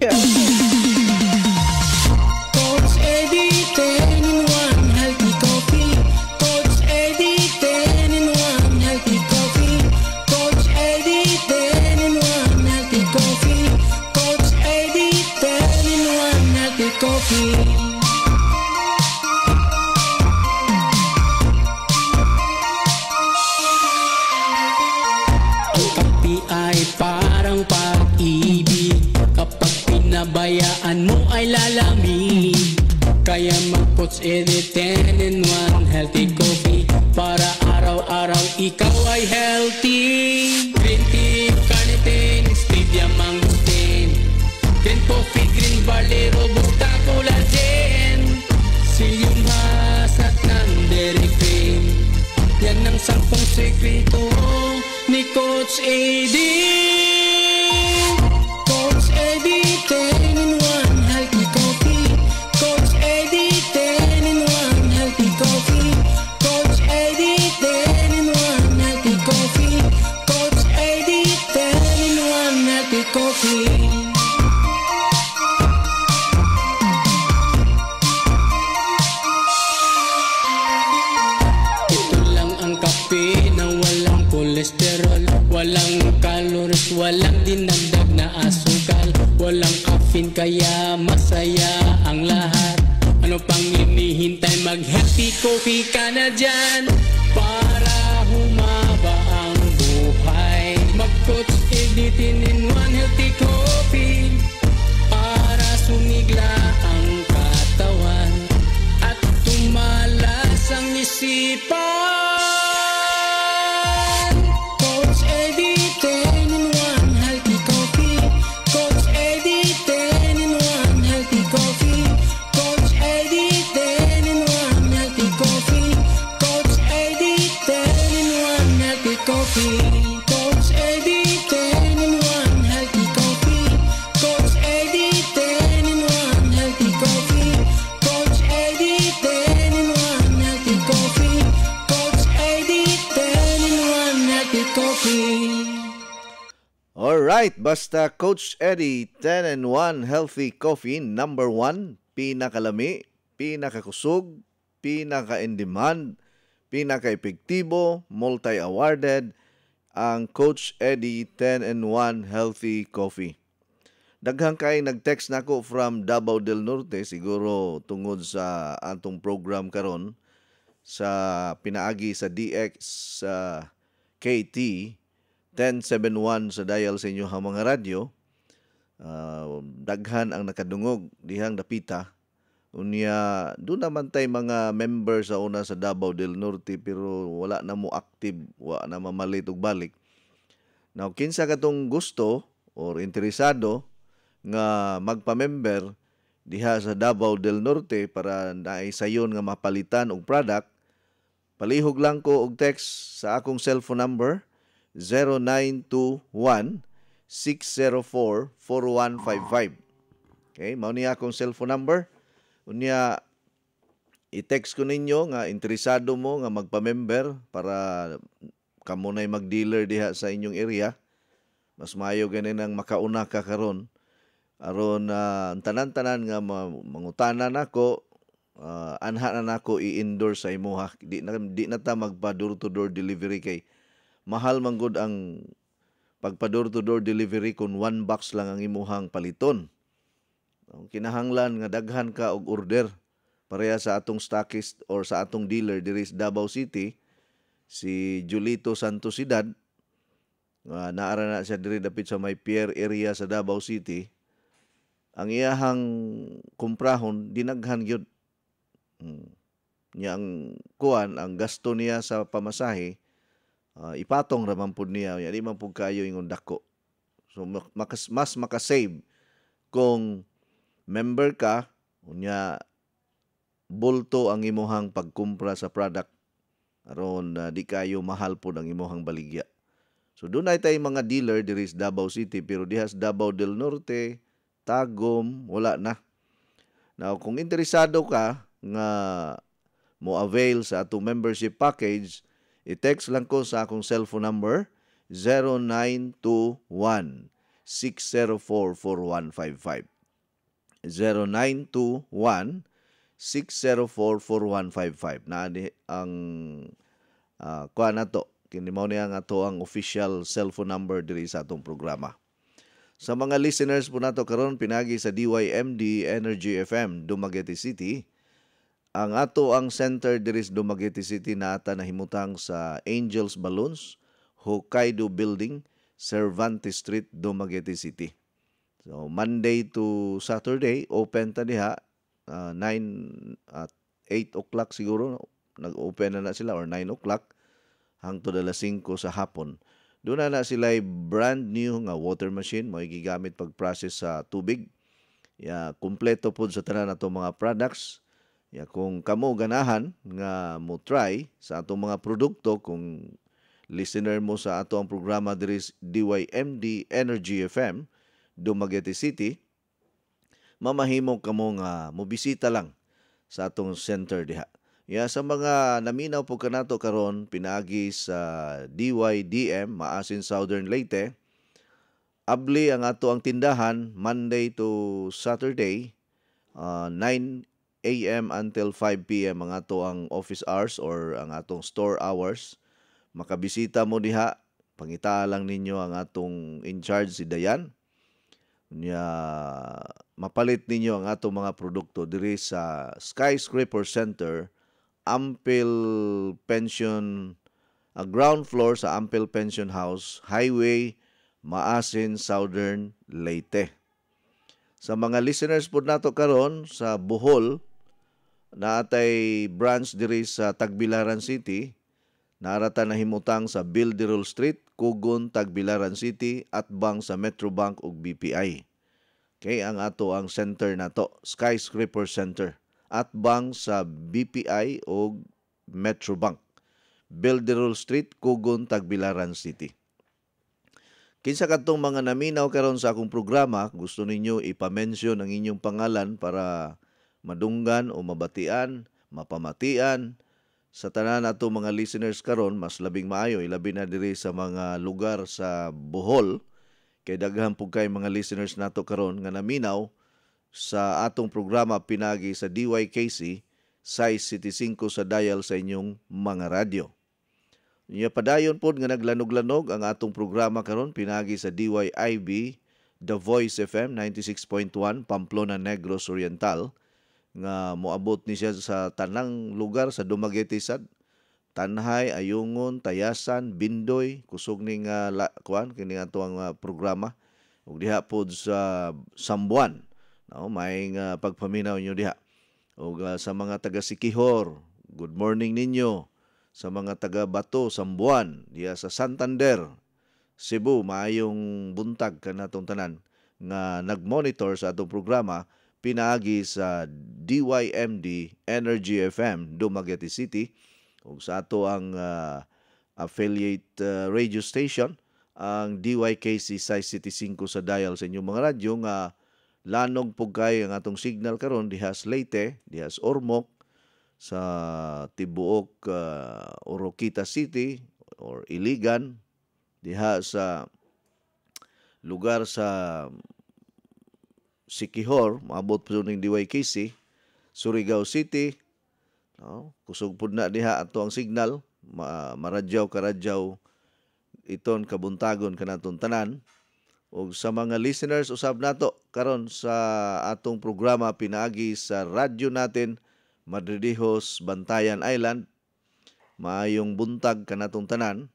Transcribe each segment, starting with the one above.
Coach Eddie, 10 in 1 healthy coffee. Coach Eddie, 10 in 1 healthy coffee. Coach Eddie, 10 in 1 healthy coffee. Coach Eddie, 10 in 1 healthy coffee. Ay parang pag-ibig, kapag pinabayaan mo ay lalamig. Kaya mag-Coach Eddie 10 in 1 healthy coffee, para araw-araw ikaw ay healthy. Green tea, carnitine, stevia, mangosteen, green coffee, green barley, robusta, collagen, psyllium husk at ng dairy cream. Yan ang 10 sekreto ni Coach Eddie. Coach Eddie, 10 in 1 healthy coffee. Coach Eddie, 10 in 1 healthy coffee. Coach Eddie, 10 in 1 healthy coffee. Coach Eddie, 10 in 1 healthy coffee. Kolesterol, walang calories, walang dinagdag na asukal, walang caffeine kaya masaya ang lahat. Ano pang hinihintay, mag-healthy coffee ka na dyan para humaba ang buhay. Mag-Coach Eddie 10 in 1 healthy coffee, para sumigla ang katawan at tumalas ang isipan. Coach Eddie, 10 in 1 healthy coffee. Coach Eddie, 10 in 1 healthy coffee. Coach Eddie, 10 in 1 healthy coffee. Coach Eddie, 10 in 1 healthy coffee. Alright, basta Coach Eddie 10 in 1 healthy coffee, number 1, pinakalami, pinakakusog, pinaka-in-demand, pinaka-epektibo, multi-awarded, ang Coach Eddie 10 in 1 healthy coffee. Daghang kay nag-text nako from Davao del Norte, siguro tungod sa atong program karon sa pinaagi sa DX sa KT 1071 sa dial sa inyo mga radyo. Daghan ang nakadungog dihang dapita. Unya, doon naman tay mga members sa una sa Davao del Norte pero wala na mo active, wala na mamalit og balik. Now, kinsa katong gusto or interesado nga magpa-member diha sa Davao del Norte para naisayon nga mapalitan og product, palihog lang ko og text sa akong cellphone number 0921-604-4155. Okay, mao ni akong cellphone number. Unya, i-text ko ninyo nga interesado mo nga magpa-member para kamo na'y mag-dealer diha sa inyong area. Mas maayo ganin ang makauna ka karon. Aron ang tanan-tanan nga mangutanan nako, anha na nako i-endorse sa imuha. Di na ta magpa door-to-door delivery kay mahal man gud ang pagpa door-to-door delivery kung 1 box lang ang imuhang paliton. Ang kinahanglan nga daghan ka og order pareha sa atong stockist or sa atong dealer diri sa Davao City, si Julito Santosidad. Naara na siya diri dapit sa may pier area sa Davao City. Ang iyahang kumprahon dinaghan gyud. Nya ang kuan, ang gasto niya sa pamasahe, ipatong raman pud niya, di man pud kayo ingon dako. So mas makasave kung member ka, unya bulto ang imuhang pagkumpra sa product aron di kayo mahal po ang imuhang baligya. So doon ay tayo mga dealer diri sa Davao City, pero diha sa Davao del Norte, Tagum, wala na. Now kung interesado ka nga mo avail sa atong membership package, i-text lang ko sa akong cellphone number 0921 0921-604-4155. 0921-604-4155. Na ang kuha na to. Kini mao niya nga to ang official cellphone number diri sa atong programa. Sa mga listeners po nato karon pinagi sa DYMD Energy FM Dumaguete City, ang ato ang center diri sa Dumaguete City naata nahimutang sa Angels Balloons, Hokkaido Building, Cervantes Street, Dumaguete City. So Monday to Saturday open ta diha 9 at 8 o'clock siguro nag-open na sila or 9 o'clock hangtod alas 5 sa hapon. Doon na sila brand new nga water machine mo gigamit pag-process sa tubig. Ya kumpleto pod sa tanan nato mga products. Ya kung kamo ganahan nga mo try sa atong mga produkto, kung listener mo sa ato ang programa diri DYMD Energy FM Dumaguete City, mamahimo kamo nga mobisita lang sa atong center diha. Ya sa mga naminaw po kanato karon pinaagi sa DYDM Maasin Southern Leyte, abli ang ato ang tindahan Monday to Saturday 9 a.m. until 5 p.m. ang ato ang office hours or ang atong store hours. Makabisita mo diha, pangita lang ninyo ang atong in charge si Dayan. Nya mapalit ninyo ang atong mga produkto diri sa Skyscraper Center, Ampel Pension, ground floor sa Ampel Pension House, Highway Maasin Southern Leyte. Sa mga listeners po nato karon sa Bohol, naatay branch diri sa Tagbilaran City, narata nahimutang sa Bilderol Street, Kugon, Tagbilaran City, atbang sa Metrobank ug BPI. Okay, ang ato ang center nato, Skyscraper Center, atbang sa BPI o Metrobank. Bilderol Street, Kugon, Tagbilaran City. Kinsa kadtong mga naminaw karon sa akong programa, gusto ninyo ipamention ang inyong pangalan para madunggan o mabatian, mapamatian sa tanan nato mga listeners karon, mas labing maayo ilabi na diri sa mga lugar sa Bohol, kay daghan pug kay mga listeners nato karon nga naminaw sa atong programa pinagi sa DYKC size City 5 sa dial sa inyong mga radyo. Nya padayon pod nga naglanog-lanog ang atong programa karon pinagi sa DYIB The Voice FM 96.1 Pamplona, Negros Oriental, nga moabot ni siya sa tanang lugar sa Dumaguete sad, Tanhay, Ayungon, Tayasan, Bindoy, kusog ning kuan kini ato ang programa ug diha pod sa Sambuan. No, may pagpaminaw nyo diha. Ug sa mga taga Sikihor, good morning ninyo. Sa mga taga Bato, Sambuan, diya sa Santander, Cebu, maayong buntag kanatong tanan nga nagmonitor sa atong programa pinaagi sa DYMD Energy FM Dumaguete City ug sa ato ang affiliate radio station ang DYKC size City 5 sa dial sa inyong mga radyo nga lanog pug kay ang atong signal karon diha sa Leyte, diha sa Ormoc, sa tibuok Oroquita City or Iligan, diha sa lugar sa Sikihor, maabot po ning DYKC, Surigao City, no? Kusog pud na diha ato ang signal, maradyaw karadyaw iton kabuntagon kanaton tanan. Ug sa mga listeners usab nato karon sa atong programa pinaagi sa radyo natin Madridijos, Bantayan Island, maayong buntag kanatong tanan.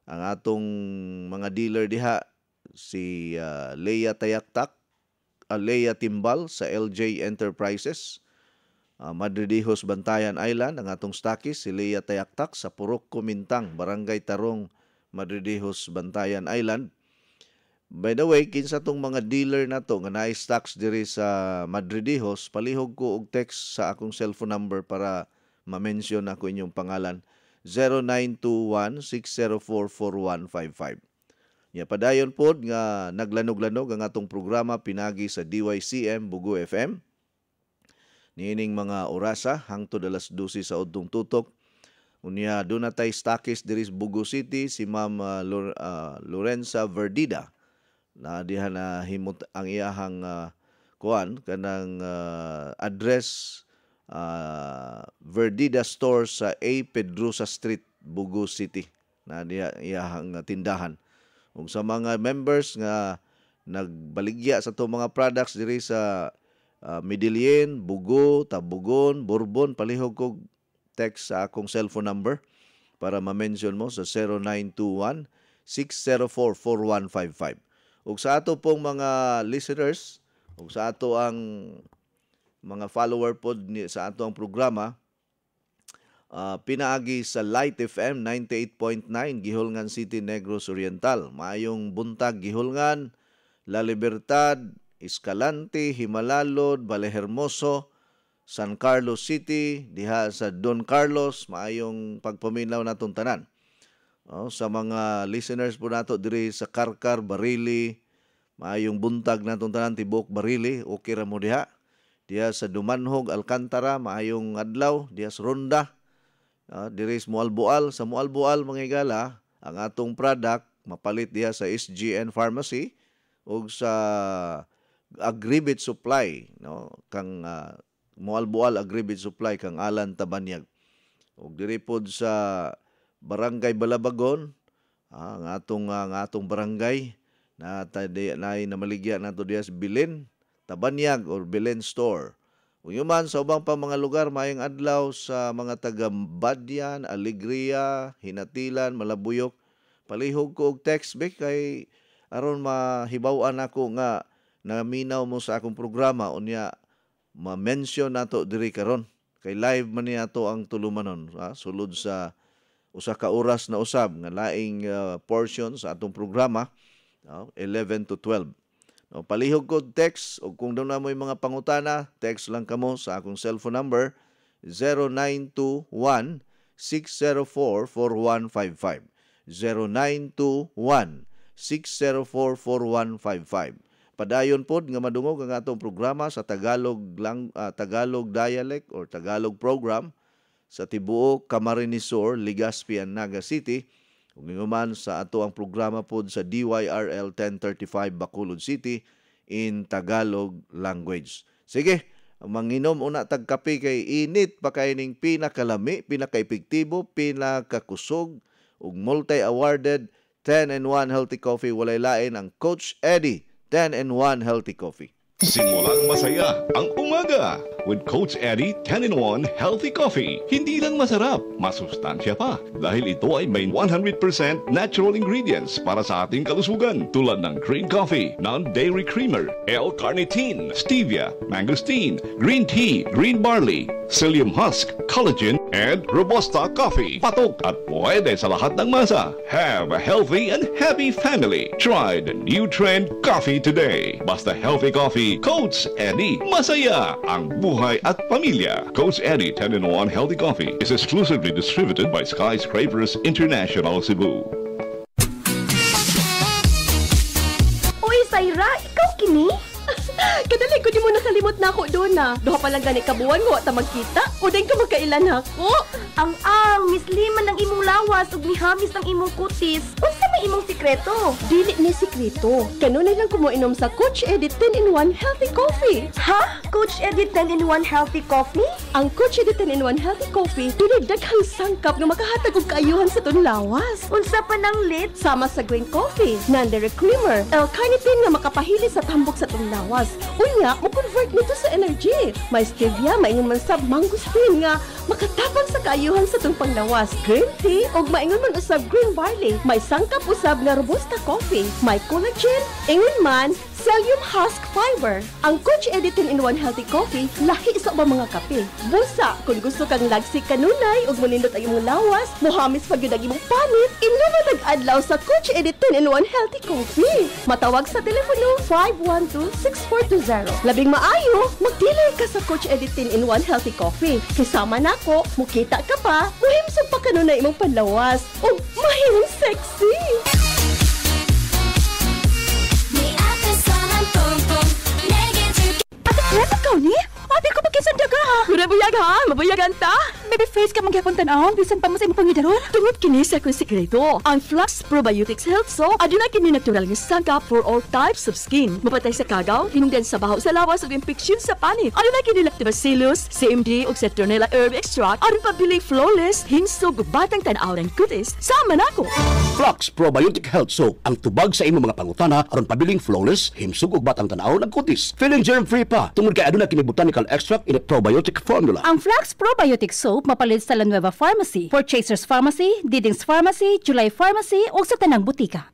Ang atong mga dealer diha si Leia Tayaktak, Leia Timbal sa LJ Enterprises, Madridijos, Bantayan Island. Ang atong stockist si Leia Tayaktak sa Purok Kumintang, Barangay Tarong, Madridijos, Bantayan Island. By the way, kinsa tong mga dealer na to nga naay stocks diri sa Madridijos, palihog ko og text sa akong cellphone number para ma-mention ako inyong pangalan, 0921-604-4155. Ya padayon pod nga naglanog-lanog ang atong programa pinagi sa DYCM Bugo FM. Niining mga orasa hangtod alas 12 sa udtong tutok. Unya doon natay stockist diri sa Bugo City si Ma'am Lorenza Verdida na diha na himot ang iyahang kuan kanang address Verdida Store sa A. Pedrosa Street, Bugo City na diha iyahang tindahan. Ug sa mga members nga nagbaligya sa to mga products diri sa Medellin, Bugo, Tabugon, Bourbon, palihog kog text sa akong cellphone number para ma-mention mo sa 0921-604-4155. Ug sa ato pong mga listeners, ug sa ato ang mga follower pod sa ato ang programa, pinaagi sa Light FM 98.9 Gihulngan City, Negros Oriental. Maayong buntag Gihulngan, La Libertad, Escalante, Himalalod, Vallehermoso, San Carlos City, diha sa Don Carlos. Maayong pagpaminaw natong tanan. Sa mga listeners po nato diri sa Karkar, Barili, maayong buntag natong tanan tibok Barili, okay ra mo diha. Diha sa Dumanhog, Alcantara, maayong adlaw. Diha sa Ronda, diri sa Mualboal. Sa Mualboal, mga higala, ang atong product mapalit diha sa SGN Pharmacy ug sa Agribit Supply, no, kang Mualboal Agribit Supply kang Alan Tabanyag. Ug diri pod sa Barangay Balabagon, ang atong barangay na namaligya nato diha sa Bilin, Tabanyag or Belen Store. Ug yuman sa ubang pa mga lugar, maayong adlaw sa mga taga Badyan, Alegria, Hinatilan, Malabuyok. Palihog ko og text back kay aron mahibaw-an ako nga naminaw mo sa akong programa unya ma-mention nato diri karon. Kay live man niya to ang tulumanon, sulod sa usa ka oras na usab nga laing portion sa atong programa, 11 to 12. Palihog ko text o kung doon na mo yung mga pangutana, text lang kamo sa akong cellphone number 0921-604-4155. 0921-604-4155. Padayon pod nga madungog ang atong programa sa Tagalog dialect or Tagalog program sa tibuok Camarines Sur, Legazpi, Naga City. Ug man sa ato ang programa pod sa DYRL 1035 Bacolod City in Tagalog language. Sige, manginom una tag kape kay init pa kay ning pinakalami, pinakaepektibo, pinakakusog ug multi-awarded 10-in-1 healthy coffee. Walay lain ang Coach Eddie 10-in-1 healthy coffee. Simulang masaya ang umaga with Coach Eddie 10-in-1 Healthy Coffee. Hindi lang masarap, masustansya pa dahil ito ay may 100% natural ingredients para sa ating kalusugan tulad ng green coffee, non-dairy creamer, L-carnitine, stevia, mangosteen, green tea, green barley, psyllium husk, collagen, and Robusta coffee. Patok at pwede sa lahat ng masa. Have a healthy and happy family. Try the new trend coffee today. Basta healthy coffee, Coach Eddie. Masaya ang buhay at pamilya. Coach Eddie 10-in-1 Healthy Coffee is exclusively distributed by Skyscrapers International Cebu. Uy, Zaira, ikaw kini? Kadali ko di mo nakalimot na ako doon na. Duha pa lang gani kabuan mo ta magkita. O din ka magkailan ako. Ang misliman ng imong lawas ug mihamis ng imong kutis. Unsa may imong sikreto? Dili ni sikreto. Kanunay lang ko mo inom sa Coach Eddie 10-in-1 Healthy Coffee. Ha? Coach Eddie 10-in-1 Healthy Coffee? Ang Coach Eddie 10-in-1 Healthy Coffee dili daghang sangkap nga makahatag og kaayuhan sa ton lawas. Unsa pa nang lit? Sama sa green coffee, non-dairy creamer, L-carnitine nga makapahili sa tambok sa ton lawas. Unya, mo-convert nito sa energy. May stevia, maingon man sab mangosteen nga makatapang sa kaayuhan sa tong panglawas. Green tea, og maingon man usab green barley. May sangkap usab nga Robusta coffee. May collagen, ingon man psyllium husk fiber. Ang Coach Eddie 10-in-1 Healthy Coffee, lahi sa ubang mga kape. Busa, kung gusto kang lagsik kanunay ug manindot ang imong lawas, mohamis pag yun ang imong panit, inuman nag-adlaw sa Coach Eddie 10-in-1 Healthy Coffee. Matawag sa telepono 512-6420. Labing maayo, magdilay ka sa Coach Eddie 10-in-1 Healthy Coffee. Kisama nako, mukita ka pa, muhimsog pa kanunay imong panlawas, ug mahimong sexy. Ate, ikaw ni? Abi ko magkisandaga ha. Mabuyag ha, mabuyagan ta. Baby face ka magyapon tan-aw bisan pa mo sa imong pangidaron. Tungod kini sa akong sekreto, ang Flux Probiotics Health Soap aduna kini natural nga sangkap for all types of skin. Mapatay sa kagaw, hinungdan sa baho sa lawas ug infeksyon sa panit. Aduna kini Lactobacillus, CMD ug Citronella herb extract aron pabiling flawless, hinsog ug batang tan-aw ng kutis. Sama nako. Flux Probiotic Health Soap ang tubag sa imong mga pangutana aron pabiling flawless, himsog ug batang tan-aw ng kutis. Feeling germ-free pa tungod kay aduna kini botanical extract in a probiotic formula. Ang Flux Probiotic Soap mapalit sa La Nueva Pharmacy, Purchasers Pharmacy, Diding's Pharmacy, July Pharmacy ug sa tanang butika.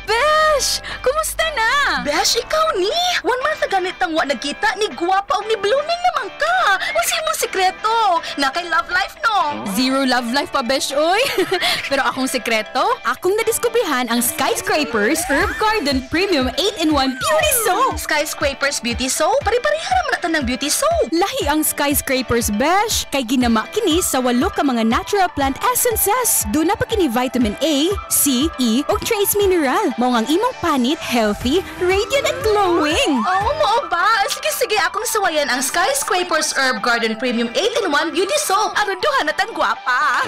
Besh! Kumusta na? Besh, ikaw ni? 1 month na ganit ang nagkita ni Guwapa o ni Blooming naman ka. Wala mong sekreto. Na kay love life, no? Zero love life pa, Besh, oy. Pero akong sekreto, akong nadiskubrihan ang Skyscrapers Herb Garden Premium 8-in-1 Beauty Soap. Skyscrapers Beauty Soap? Pari-parihan naman natin ng beauty soap. Lahi ang Skyscrapers, Besh. Kay ginama kini sa 8 ka mga natural plant essences. Doon na pa kini vitamin A, C, E, o trace mineral. Mao ang imong panit healthy, radiant, and glowing. Oh, mo ba? Sige, akong suwayan ang Skyscrapers Herb Garden Premium 8-in-1 Beauty Soap. Aron duha na tan gwapa.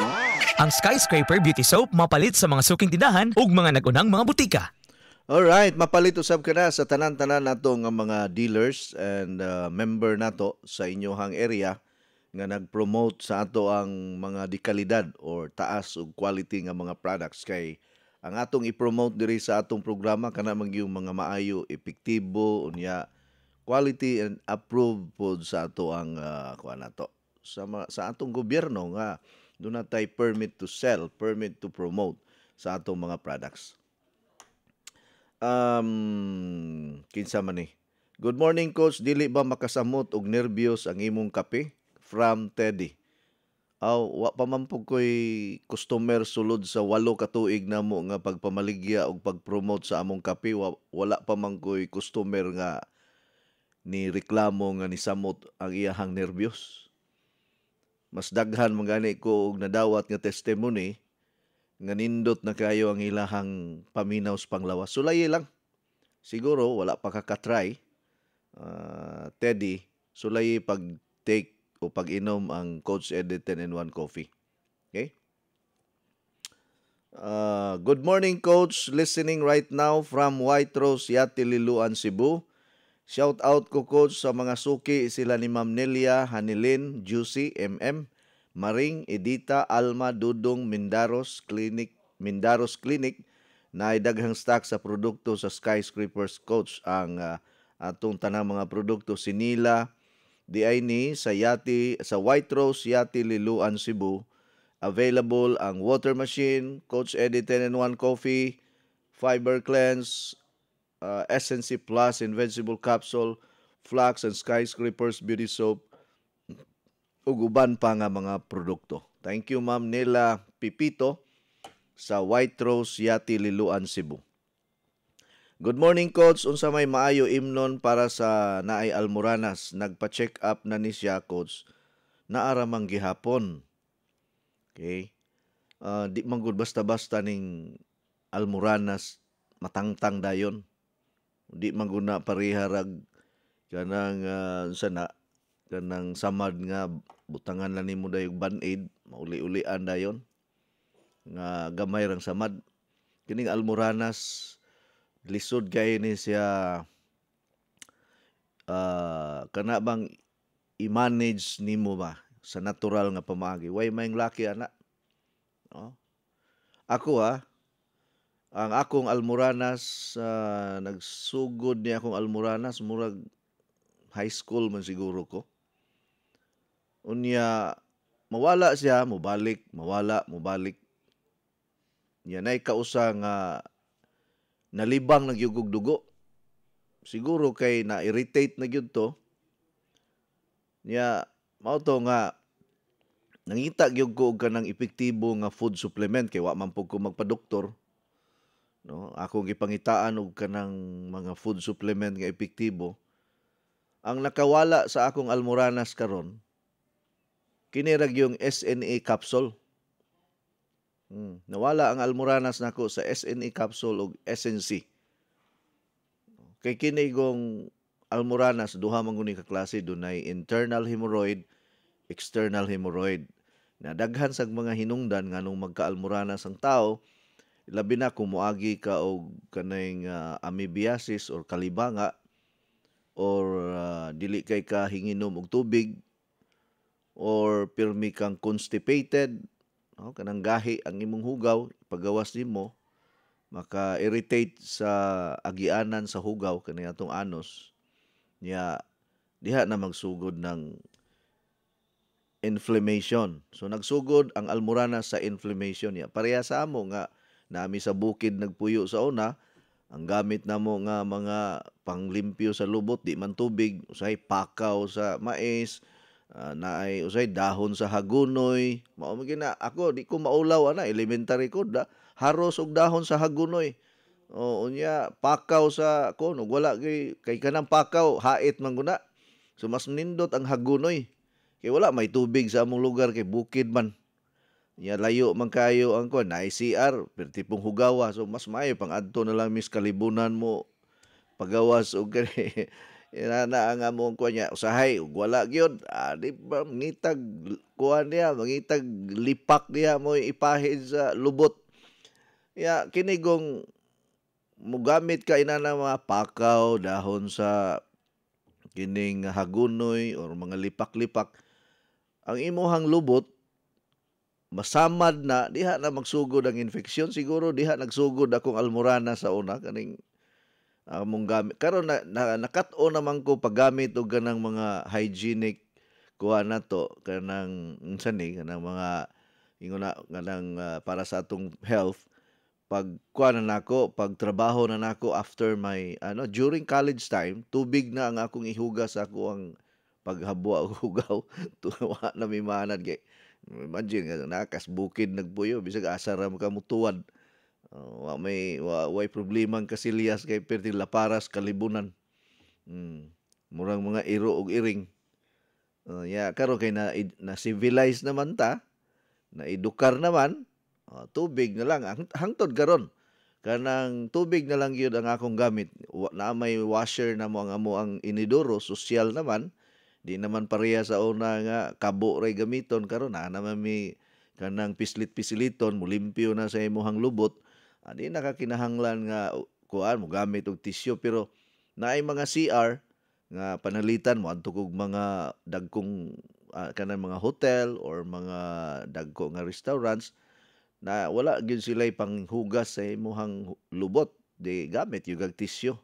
Ang Skyscraper Beauty Soap mapalit sa mga suking tindahan ug mga nagunang mga butika. Alright, mapalit usab ka na sa tanan-tanan nato nga mga dealers and member nato sa inyohang area nga nag-promote sa ato ang mga dekalidad or taas ug quality nga mga products kay ang atong i-promote diri sa atong programa kana man yung mga maayo, epektibo, unya quality and approved pod sa ato ang kuan nato sa atong gobyerno nga doon natay permit to sell, permit to promote sa atong mga products. Kinsa man ni. Good morning, Coach. Dili ba makasamot og nervyos ang imong kape? From Teddy. Wa pa man po ko'y customer sulod sa 8 ka tuig na mo nga pagpamaligya o pag-promote sa among kape. Wala pa man ko'y customer nga ni reklamo nga ni samot ang iyahang nervyos. Mas daghan mangani ko og nadawat nga testimony nga nindot na kayo ang ilahang paminaw sa panglawas. Sulay lang. Siguro wala pa kakatry. Teddy, sulay pag-take o pag-inom ang Coach Eddie 10-in-1 coffee. Okay? Good morning, Coach. Listening right now from White Rose, Yati, Liloan, Cebu. Shout out ko, Coach, sa mga suki sila ni Ma'am Nelia, Hanilin, Juicy, MM, Maring, Edita, Alma, Dudong, Mindaros Clinic na ay daghang stock sa produkto sa Skyscrapers, Coach. Ang atong tanang mga produkto, Sinila, di ay ni sa White Rose, Yati, Liloan, Cebu. Available ang water machine, Coach Eddie 10-in-1 coffee, fiber cleanse, SNC Plus Invincible Capsule, Flax and Skyscrapers Beauty Soap, ug uban pa nga mga produkto. Thank you, Ma'am Nela Pipito sa White Rose, Yati, Liloan, Cebu. Good morning, Coach. Unsa may maayo imnon para sa naay Almoranas. Nagpa-check up na ni siya, Coach. Naaramang gihapon. Okay? Di man gud basta-basta ning Almoranas matangtang dayon. Di man gud na pariharag kanang kanang samad nga butangan na nimo dayog band-aid, mauli-ulian dayon. Nga gamay rang samad. Kining Almoranas lisod kay ni siya kana bang i-manage nimo ba sa natural nga pamaagi. Way may laki ana. No? Ako ang akong Almoranas nagsugod niya akong Almoranas murag high school man siguro ko. Unya mawala siya, mobalik, mawala, mobalik. Yan ay kausa nga nalibang nagyugog dugo. Siguro kay na-irritate na gyud to. Nya mao to nga nangita gyud ko og kanang epektibo nga food supplement kay wa man pud ko magpa-doktor. No, akong gipangitaan og kanang mga food supplement nga epektibo. Ang nakawala sa akong Almoranas karon kini ra yung SNA capsule. Nawala ang Almoranas nako sa SNA capsule ug SNC. Kay kini gong Almoranas duha man guni ka klase dunay internal hemorrhoid external hemorrhoid. Na daghan sa mga hinungdan nganong magkaalmoranas ang tao, labi na kung moagi ka og kanang amoebiasis or kalibanga or dili kay ka hinginom og tubig or pirmi kang constipated, kanang gahi ang imong hugaw, pagawas nimo maka-irritate sa agianan sa hugaw kani atong anus niya diha na magsugod ng inflammation. So nagsugod ang almoranas sa inflammation niya. Pareha sa amo nga nami sa bukid nagpuyo sa una, ang gamit namo nga mga panglimpyo sa lubot di man tubig, usay pakaw sa mais, naay usay dahon sa hagunoy. Mao na ako di ko maulaw ana elementary ko haros og dahon sa hagunoy. Unya pakaw sa kuno wala kay kanang pakaw hait man guna. So mas nindot ang hagunoy. Kay wala may tubig sa among lugar kay bukid man. Ya layo man kayo ang kuan na CR pertipong hugawa. So mas maayo pang adto na lang mis kalibunan mo pagawas og kani na ang among kuan niya usahay ug wala gyud di ba mangitag kuan niya mangitag lipak niya mo ipahid sa lubot. Ya kinigong mugamit ka ina na mga pakaw dahon sa kining hagunoy or mga lipak-lipak ang imuhang lubot masamad na diha na magsugod ang infeksyon siguro diha nagsugod akong almoranas sa una kaning among gamit karon nakat-o naman ko paggamit og ganang mga hygienic kuha na to kanang kanang mga inguna kanang para sa atong health pag kuha na nako pag trabaho na nako after my during college time tubig na ang akong ihugas ako ang paghabwa og hugaw tuwa na mi manad kay imagine nga nakas bukid nagpuyo bisag asa ra ka mutuwad way problema ang kasilyas kay perti laparas kalibunan murang mga iro og iring karon kay na civilize naman ta na edukar naman tubig na lang hangtod karon kanang tubig na lang gyud ang akong gamit na may washer na mo ang inidoro social naman di naman pareha sa una nga kabo ray gamiton karon na naman mi kanang pislit-pisiliton mulimpyo na sa imong lubot di nakakinahanglan nga kuan mo gamit og tisyo pero naay mga CR nga panalitan mo adto kog mga dagkong kanang mga hotel or mga dagko nga restaurants na wala gyud sila'y panghugas sa imong lubot di gamit yung tisyo.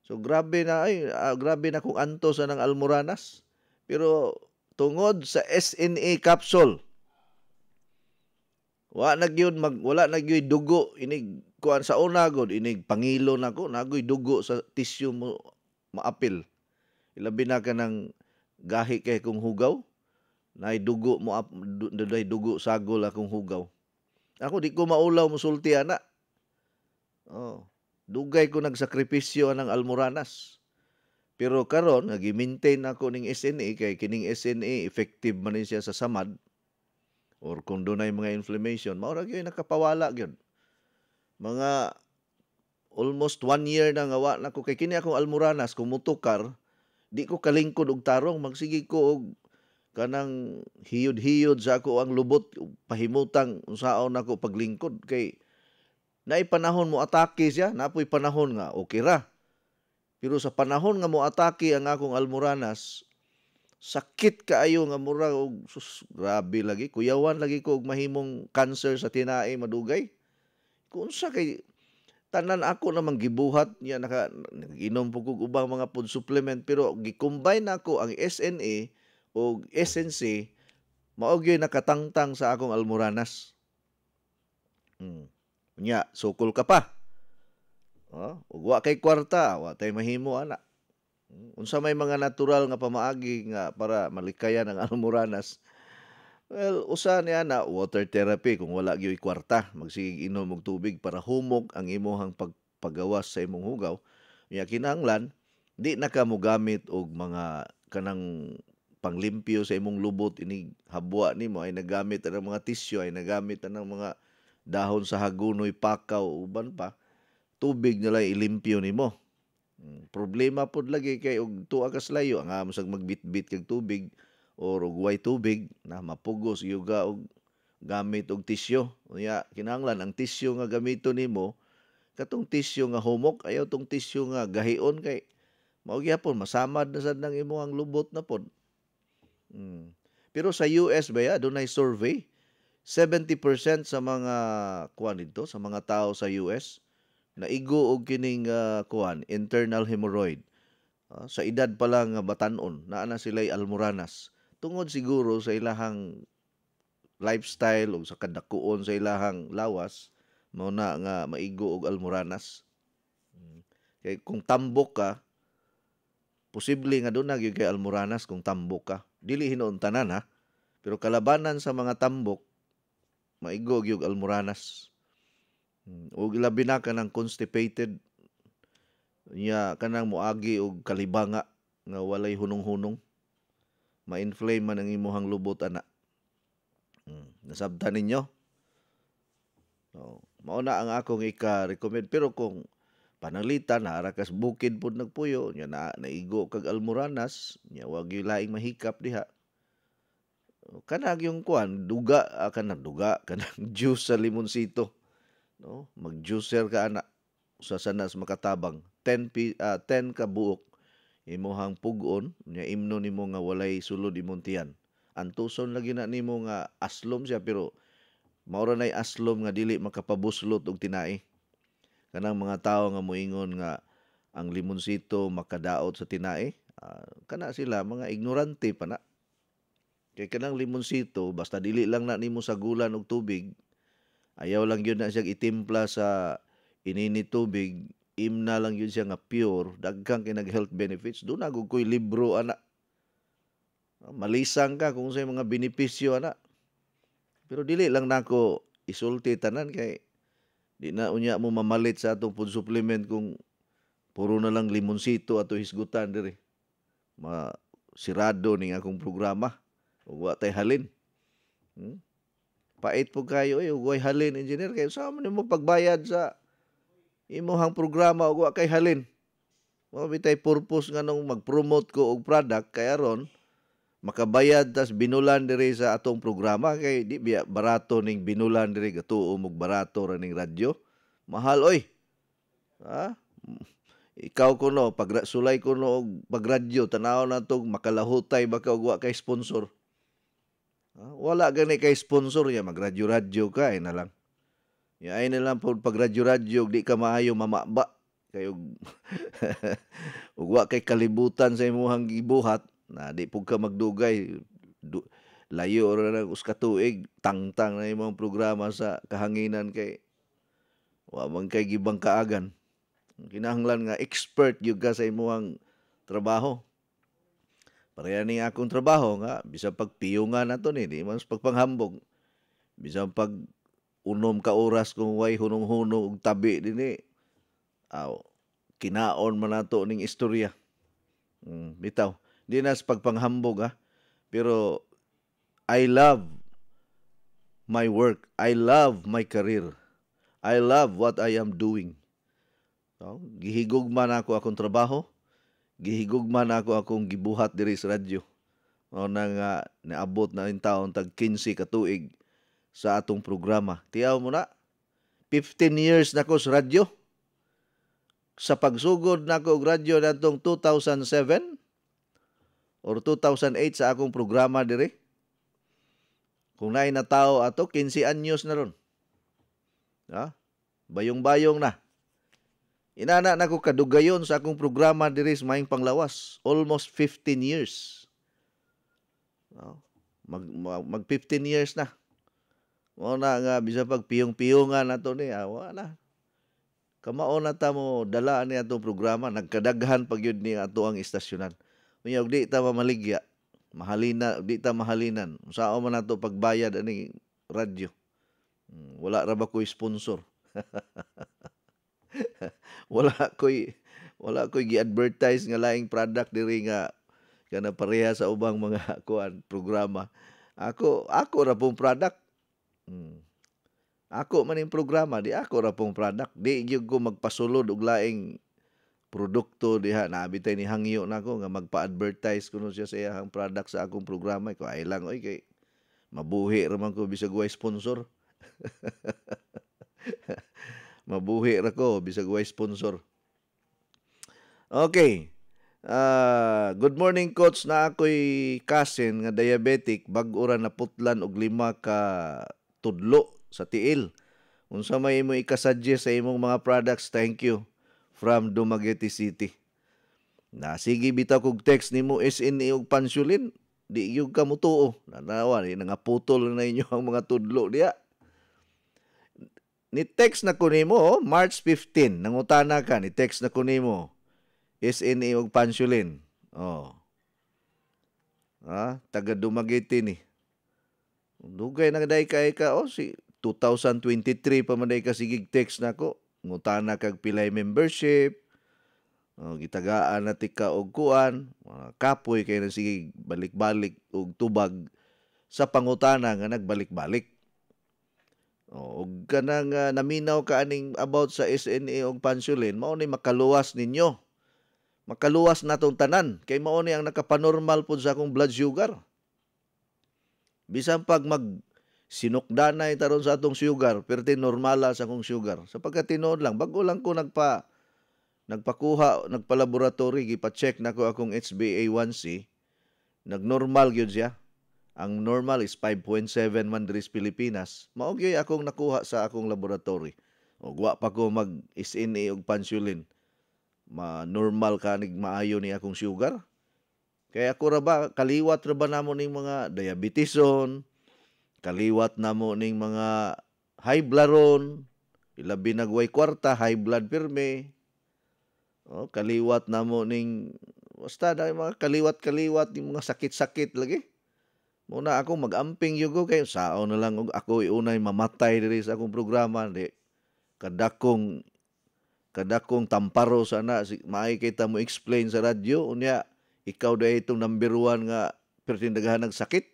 So grabe na kung anto sa nang almoranas. Pero tungod sa SNA capsule wala na gyud dugo inig kuan sa una gud inig pangilo nako nagoy dugo sa tisyo mo maapil. Ilabi na kanang gahi kay kung hugaw nay dugo mo day dugo sagol akong hugaw. Ako di ko maulaw musulti ana. Dugay ko nagsakripisyo ng almoranas. Pero karon nagi-maintain ako ning SNA kay kining SNA effective man siya sa samad or kung dunay mga inflammation mao ra gyud nakapawala gyud. Mga almost 1 year na nga wa nako kay kini akong almoranas kung mutukar di ko kalingkod og tarong magsigi ko og kanang hiyod-hiyod sa ako ang lubot pahimutang unsaon nako paglingkod kay naay panahon mo atake siya napoy panahon nga okay ra pero sa panahon nga mo atake ang akong almoranas sakit kaayo nga mura og grabe lagi kuyawan lagi ko og mahimong cancer sa tinae madugay kung sa kay tanan ako namang gibuhat niya nag-inom po kog ubang mga food supplement pero gi-combine nako ang SNA o SNC mao gyud nakatangtang sa akong almoranas. Nya sukol ka pa. Ug wa kay kwarta, wa tay mahimo ana. Unsa may mga natural nga pamaagi nga para malikayan ang almoranas. Well, usa ni ana water therapy kung wala gyud kwarta, magsige inom og tubig para humog ang imong paggawas sa imong hugaw. Nya kinahanglan di na ka mogamit og mga kanang panglimpyo sa imong lubot ini habwa nimo ay nagamit ang mga tisyo ay nagamit ang mga dahon sa hagunoy pakaw uban pa tubig nila ilimpyo nimo. Problema pod lagi kay og tuwa ka layo ang amo sang magbitbit kag tubig or ug way tubig na mapugos yuga og gamit og tisyo. Unya kinahanglan ang tisyo nga gamiton nimo katong tisyo nga humok, ayaw tong tisyo nga gahion kay mao gyapon masamad na sad nang imong lubot na pod. Pero sa US ba dunay survey 70% sa mga kuan dito sa mga tao sa US naigo og kining internal hemorrhoid. Sa edad pa lang nga batan-on naa na sila'y almoranas tungod siguro sa ilahang lifestyle o sa kadakuon sa ilahang lawas mao na nga maigo og almoranas. Kay kung tambok ka, posible nga doon na gyud kay almoranas kung tambok ka. Dili hinuon tanan ha, pero kalabanan sa mga tambok maigo gyud almoranas. O ilabi na kanang constipated nya kanang moagi og kalibanga nga walay hunong-hunong. Ma-inflame man ang imuhang lubot ana. Nasabtan ninyo? Mao na ang akong ika-recommend. Pero kung pananglitan, harakas bukid po nagpuyo, nya naigo kag almoranas, nya wag yung laing mahikap diha. Kanag yung kuan, kanang juice sa limonsito. No? Mag-juicer ka ana. Sa sanas makatabang. 10 ka buok, imuhang pugon, nya imno nimo nga walay sulod imong tiyan. Antuson lagi na nimo nga aslom siya, pero maura nay aslom nga dili makapabuslot og tinai. Kanang mga tao nga moingon nga ang limonsito makadaot sa tinai, kana sila mga ignorante pa na. Kay kanang limonsito basta dili lang na nimo sagulan og tubig, ayaw lang yun na siya itimpla sa inini tubig, imna lang yun siya nga pure, daghang kinag health benefits. Doon na ko'y libro ana. Malisang ka kung sa mga benepisyo ana. Pero dili lang nako isulti tanan kay di na unya mo mamalit sa atong food supplement kung puro na lang limonsito ato hisgutan diri. Sirado ning akong programa. Ug wa tay halin. Pait po kayo ug way halin engineer kay sa man mo pagbayad sa imuhang programa ug wa kay halin. Mao bitay purpose nga nung mag-promote ko og product kay aron makabayad tas binulan diri sa atong programa kay di biya barato ning binulan diri gatuo og barato ra ning radyo. Mahal oy. Ikaw kuno sulay kuno og pagradyo tanaw na tog makalahutay baka og wa kay sponsor. Wala gani kay sponsor ya magradyo-radyo ka na lang. Ya ay na lang pod pagradyo-radyo di ka maayo mamaba kay og wa kay kalibutan sa imong gibuhat. Na di pug ka magdugay layo ra nang uska tuig tangtang na imong programa sa kahanginan kay wa man kay gibang kaagan. Kinahanglan nga expert gyud ka sa imong trabaho. Pareha ni akong trabaho nga bisan pagpiyungan nato ni di man pagpanghambog. Bisan pag unom ka oras kung way hunong-hunong og tabi dinhi. Kinaon man nato ning istorya. Bitaw. Di na sa pagpanghambog pero I love my work. I love my career. I love what I am doing. Gihigugman ako akong trabaho. Gihigugman ako akong gibuhat diri sa radyo. Na naabot na in taon tag 15 ka tuig sa atong programa. Tiyaw mo na 15 years na ko sa radyo. Sa pagsugod na ko og radyo natong 2007 or 2008 sa akong programa dire. Kung naay na tao ato 15 anyos na ron. Bayong-bayong na. Inana na ko kadugayon sa akong programa dire sa Maing Panglawas. Almost 15 years. Mag 15 years na. Mo na nga bisa pag piyong-piyongan nato ni awa na. Kamao na ta mo dala ni atong programa, nagkadaghan pag yun ni ato ang istasyonan. Unya di ta mamaligya, di ta mahalinan. Sao man nato pagbayad ani radyo. Wala ra ba ko'y sponsor? wala ko'y gi-advertise nga laing product diri nga kana pareha sa ubang mga programa. Ako ra pong product. Ako man yung programa, di ako ra pong product. Di gyud ko magpasulod og laing produkto diha naabitay ni hangyo nako nga magpa-advertise kuno siya sa iyang product sa akong programa ko ay lang oy kay mabuhi ra man ko bisag way sponsor. Mabuhi ra ko bisag way sponsor. Okay. Good morning coach, na ako'y cousin nga diabetic bag-o ra naputlan og 5 ka tudlo sa tiil. Unsa may imo ikasuggest sa imong mga products? Thank you. From Dumaguete City. Na sige bitaw kog text nimo SNE og Pansulin, di gyud ka mutuo. Nanawa ni nangaputol na inyo ang mga tudlo diya. Ni text na ko nimo March 15, nangutana ka ni text na ko nimo SNE og Pansulin. Oh. Taga Dumaguete ni. Dugay na day kay ka si 2023 pa man day ka sigig text nako. Ngutana kag pilay membership. Gitagaan na tika og kuan, kapoy kay na sige balik-balik og tubag sa pangutana nga nagbalik-balik. Og kanang naminaw ka aning about sa SNE og Pansulin, mao ni makaluwas ninyo. Makaluwas natong tanan kay mao ni ang nakapanormal pud sa akong blood sugar. Bisan pag sinukdanay taron sa atong sugar, pero normala sa akong sugar. Sapagkat tinuod lang, bago lang ko nagpakuha, nagpa-laboratory, gipa-check na ko akong HbA1c, nagnormal yun siya. Ang normal is 5.7 man diri sa Pilipinas. Maugyoy akong nakuha sa akong laboratory. O wa pa ko mag-SNE og Pansulin. Normal kanig maayo ni akong sugar. Kaya ako ra ba, kaliwat ra ba namo ning mga diabetison, kaliwat namo ning mga high blood, ilabi nagway kwarta, high blood pirme. Kaliwat namo ning basta na mga kaliwat-kaliwat ning mga sakit-sakit lagi. Muna ako mag-amping yugo kay sao na lang og ako unay mamatay diri sa akong programa di. Kadakong tamparo sana maay kita mo explain sa radyo unya ikaw day itong number 1 nga pertindagahan ng sakit.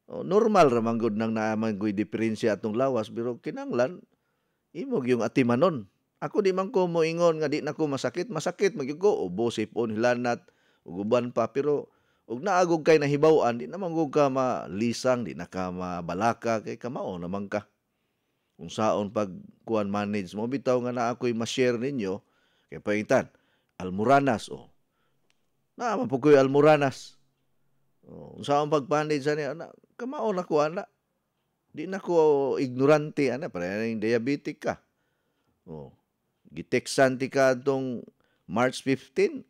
Normal ra man gud nang naaman ko'y diferensya atong lawas pero kinanglan imog yung atimanon. Ako di man ko moingon nga di na ko masakit magyud ko ubo sipon hilanat ug uban pa pero ug naagog kay nahibaw-an di naman gud ka malisang di na ka mabalaka kay kamao naman ka. Kung saon pag kuan manage mo bitaw nga na ako'y ma-share ninyo kay paintan Almoranas na mapukoy Almoranas. Unsaon pag-manage ani ana kamao na ko ana. Di na ko ignorante ana para ning diabetic ka. Giteksan ti ka tong March 15.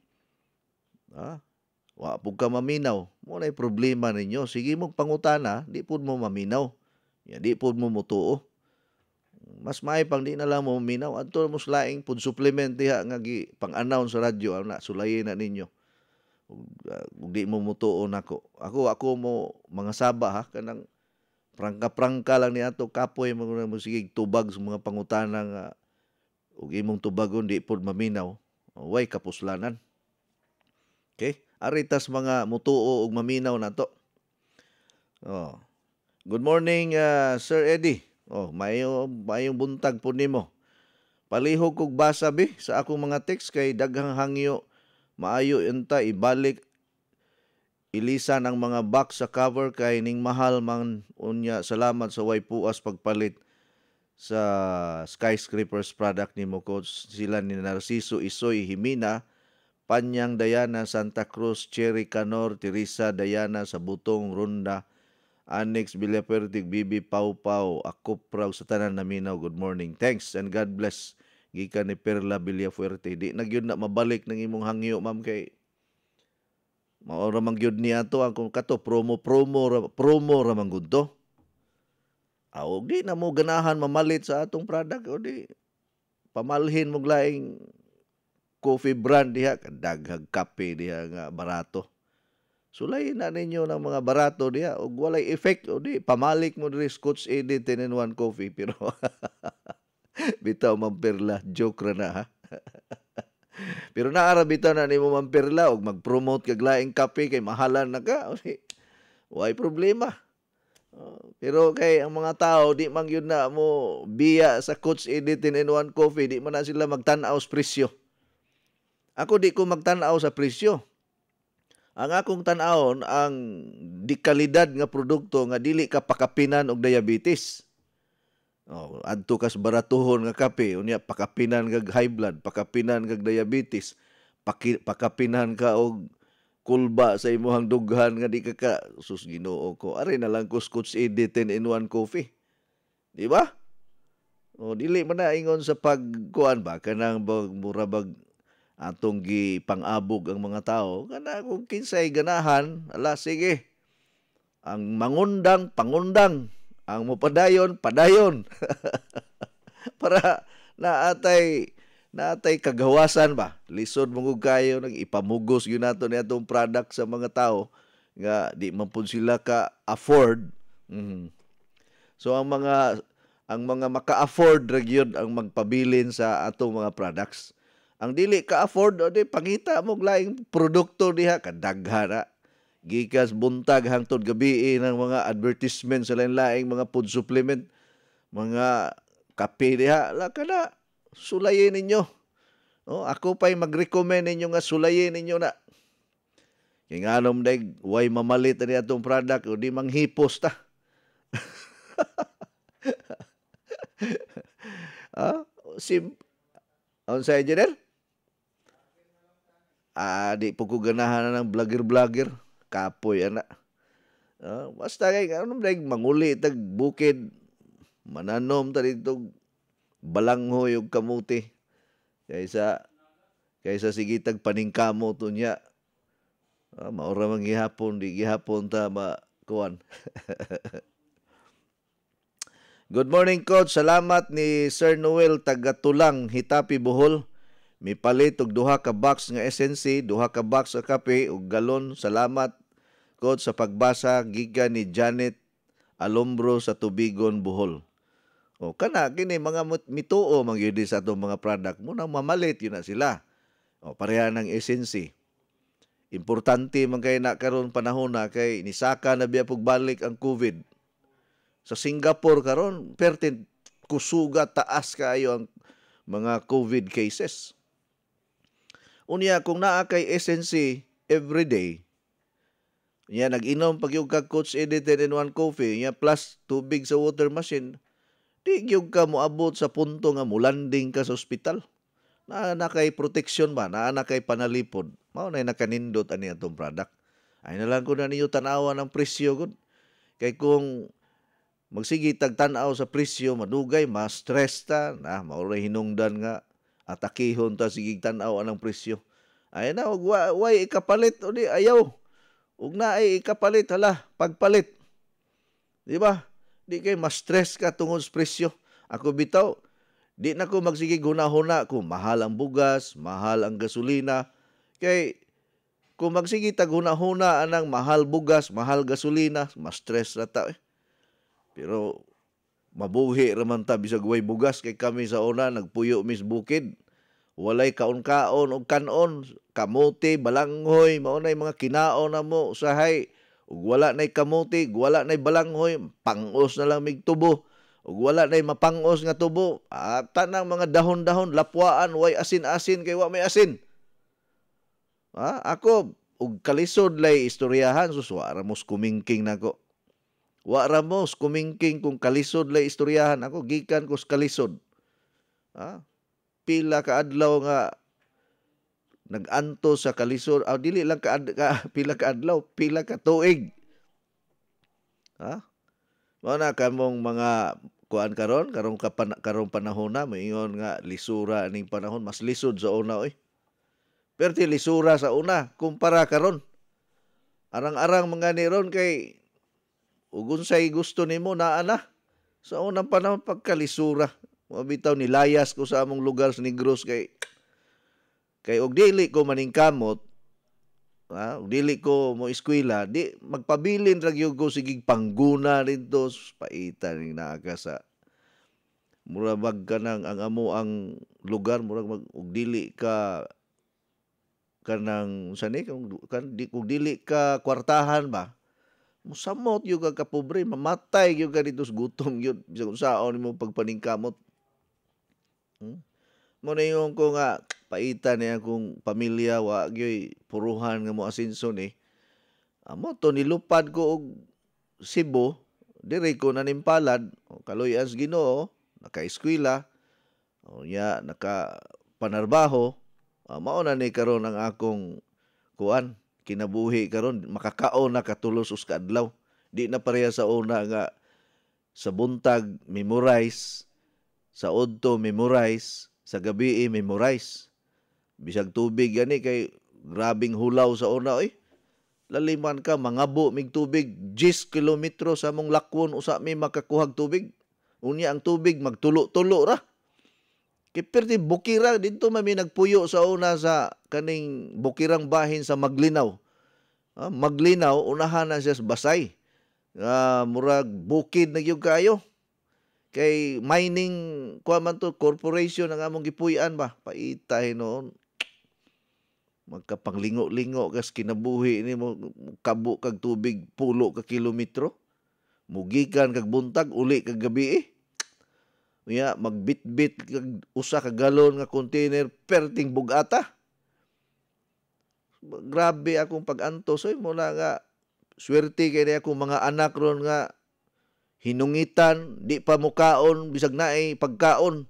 Wa pud ka maminaw. Mo nay problema ninyo. Sige mo pangutana, di pud mo maminaw. Di pud mo mutuo. Mas maay pang di na lang mo maminaw. Adto mo laing pud supplement diha nga pang-announce sa radyo ana sulayin na ninyo. Ug di mo mutuo nako. Ako mo mga saba ha kanang prangka-prangka lang ni ato kapoy mo sigig tubag sa mga pangutana nga ug imong tubagon di pud maminaw. Way kapuslanan. Okay? Aritas mga mutuo ug maminaw nato. Good morning Sir Eddie. Mayong buntag po nimo. Palihog kog basa bi sa akong mga text kay daghang hangyo maayo unta ibalik ilisan ang mga box sa cover kay ning mahal man unya. Salamat sa way puas pagpalit sa Skyscrapers product nimo coach. Sila ni Narciso Isoy Himina, Panyang Dayana, Santa Cruz, Cherry Canor, Teresa Dayana sa Butong Ronda, Annex Villapertig, Bibi Pau Pau, Akupraw sa tanan naminaw. Good morning. Thanks and God bless. Gikan ni Perla Villafuerte. Di na gyud na mabalik ng imong hangyo ma'am kay mao ra man gyud niya to ang kato promo ra man gud to. Og di na mo ganahan mamalit sa atong product o di pamalhin mo laing coffee brand diha daghang kape diha nga barato. Sulay na ninyo ng mga barato diha og walay effect o di pamalik mo diri Coach Eddie 10-in-1 coffee pero bitaw Mamperla joke ra na ha. Pero naara bitaw na nimo Mamperla og mag-promote kag laing kape kay mahalan na ka. Way problema. Pero kay ang mga tao di man gyud na mo biya sa Coach Eddie 10-in-1 coffee, di man na sila magtan-aw sa presyo. Ako di ko magtanaw sa presyo. Ang akong tanawon ang di kalidad nga produkto nga dili ka pakapinan og diabetes. Adto kas baratuhon nga kape, unya pakapinan kag high blood, pakapinan kag diabetes, pakapinan ka og kulba sa imong dughan nga di ka sus Ginoo ko. Ari na lang ko Coach Eddie 10-in-1 coffee. Di ba? Dili man na ingon sa pagkuan ba kanang murabag atong gipang-abog ang mga tao kana kung kinsay ganahan ala sige ang mangundang pangundang ang mopadayon padayon para naatay kagawasan ba lisod mong kayo nang ipamugos gyud nato ni atong product sa mga tao nga di man pud sila ka afford. So ang mga maka-afford ra gyud ang magpabilin sa atong mga products. Ang dili ka-afford, o di pangita mo laing produkto diha, kadaghana. Gikas buntag hangtod gabi ng mga advertisement sa lain-laing mga food supplement, mga kape diha, kana sulayin ninyo. Ako pa'y mag-recommend ninyo nga sulayin ninyo na. Kaya nga anom dahil, way mamalit na itong product, o di manghipos ta. Ang sa engineer? Di po ko ganahan ng vlogger. Kapoy, ana. Basta kay, manguli, tag bukid, mananom, ta dito, balanghoy, yung kamuti. Kaysa sige, tag paningkamo to niya. Maura mang gihapon, di gihapon ta makuan. Good morning, Coach. Salamat ni Sir Noel Tagatulang, Hitapi, Bohol. Mipalit og 2 ka box nga SNC, 2 ka box sa kape ug galon. Salamat, Coach, sa pagbasa gikan ni Janet Alombro sa Tubigon, Bohol. Kana kini mga mituo man gyud sa atong mga product mo nang mamalit yun na sila. Pareha ng SNC. Importante man kay na karon panahon na kay nisaka na biya balik ang COVID. Sa Singapore karon pertin kusuga taas kayo ang mga COVID cases. Unya kung naa kay SNC everyday, niya nag-inom pag yung Coach Eddie 10-in-1 coffee, niya plus tubig sa water machine, di yung ka moabot sa punto nga mulanding ka sa ospital. Na kay protection ba, na kay panalipod, mao na nakanindot ani atong product. Ay na lang ko na ninyo tanawa ng presyo gud. Kay kung magsige tagtanaw sa presyo, madugay, ma-stress ta, maoray hinungdan nga, atakihon ta, sige tanaw anang presyo. Ay na, way ikapalit, o di, ayaw. Ug na ay ikapalit, pagpalit. Di ba? Di kay ma-stress ka tungod sa presyo. Ako bitaw, di na ko magsige guna-huna kung mahal ang bugas, mahal ang gasolina. Kay, kung magsige taguna-huna anang mahal bugas, mahal gasolina, ma-stress na ta. Pero mabuhi raman ta bisag way bugas kay kami sa una nagpuyo mis bukid. Walay kaon-kaon og kanon, kamote, balanghoy, mao nay mga kinaon na mo usahay. Ug wala nay kamote, wala nay balanghoy, pangos na lang mig tubo. Ug wala nay mapangos nga tubo. Tanang mga dahon-dahon lapwaan way asin-asin kay wa may asin. Ako ug kalisod lay istoryahan suswara mos kumingking nako. Wa ramos kumingking kung kalisod lay istoryahan ako gikan ko sa kalisod. Pila ka adlaw nga naganto sa kalisod, dili lang pila ka adlaw, pila ka tuig. Mao na kamong mga kuan karong panahon na moingon nga lisura ning panahon mas lisod sa una oy. Perti lisura sa una kumpara karon. Arang-arang mga niron kay ug unsay gusto nimo naa na sa unang panahon pagkalisura. Mabitaw nilayas ko sa among lugar sa Negros kay og dili ko maningkamot, og dili ko mo eskwela, di magpabilin ra gyud ko sigig pangguna dito paita ning naaka sa murag kanang ang amo ang lugar murag og dili ka kanang sani kung dili ka kwartahan ba. Musamot yung kapobre, mamatay yung ka dito sa gutom yun. Bisa kung saan mo pagpaningkamot. Muna yung ko nga, paita niya akong pamilya wa gyoy puruhan nga mo asinso ni. Amo to nilupad ko og Cebu, diri ko nanimpalad, kaloy-as Ginoo, naka-eskwela, nya naka panarbaho, mao na ni karon ang akong kuan kinabuhi karon makakaon na katulos us kaadlaw. Di na pareha sa una nga sa buntag memorize, sa udto memorize, sa gabi memorize. Bisag tubig gani kay grabing hulaw sa una oy. Laliman ka mangabo mig tubig 10 kilometro sa mong lakwon usa mi makakuhag tubig. Unya ang tubig magtulo-tulo ra. Kay perti bukira dito mami nagpuyo sa una sa kaning bukirang bahin sa Maglinaw. Maglinaw unahan na siya sa Basay. Murag bukid na gyud kayo. Kay mining kuha man to corporation ang among gipuy-an ba paitay noon. Magkapanglingo-lingo kas kinabuhi ni mo kabo kag tubig pulo ka kilometro. Mugikan kag buntag uli kag gabi. Unya magbitbit kag usa ka galon nga container perting bugata. Grabe akong pag-antos oy mula nga swerte kay akong mga anak ron nga hinungitan di pa mukaon bisag naay pagkaon.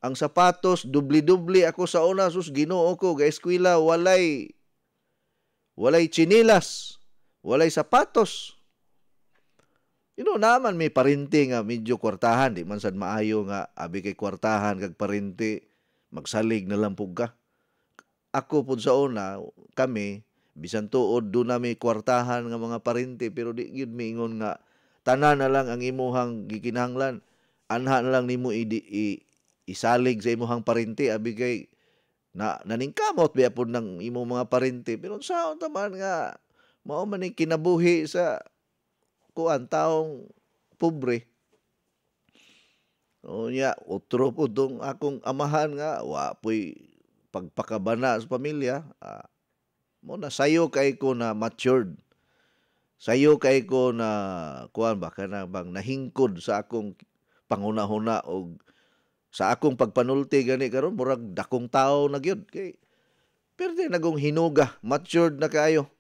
Ang sapatos dubli-dubli ako sa una sus Ginoo ko ga eskwela walay chinilas, walay sapatos. Naman may parinti nga medyo kwartahan, di man sad maayo nga abi kay kwartahan kag parinti magsalig na lang pug ka. Ako pud sa una kami bisan tuod do na may kwartahan nga mga parinti pero di gyud miingon nga tanan na lang ang imuhang gikinahanglan. Anha na lang nimo isalig sa imuhang parinti abi kay naningkamot biya pud ng imong mga parinti pero saon taman nga mao man ni kinabuhi sa kuan taong pobre. Nya utro po dong akong amahan nga wa po'y pagpakabana sa pamilya. Mo na sayo kay ko na matured. Sayo kay ko na kuan ba kana bang nahingkod sa akong pangunahuna og sa akong pagpanulti gani karon murag dakong tao na gyud kay perde nagong hinuga, matured na kaayo.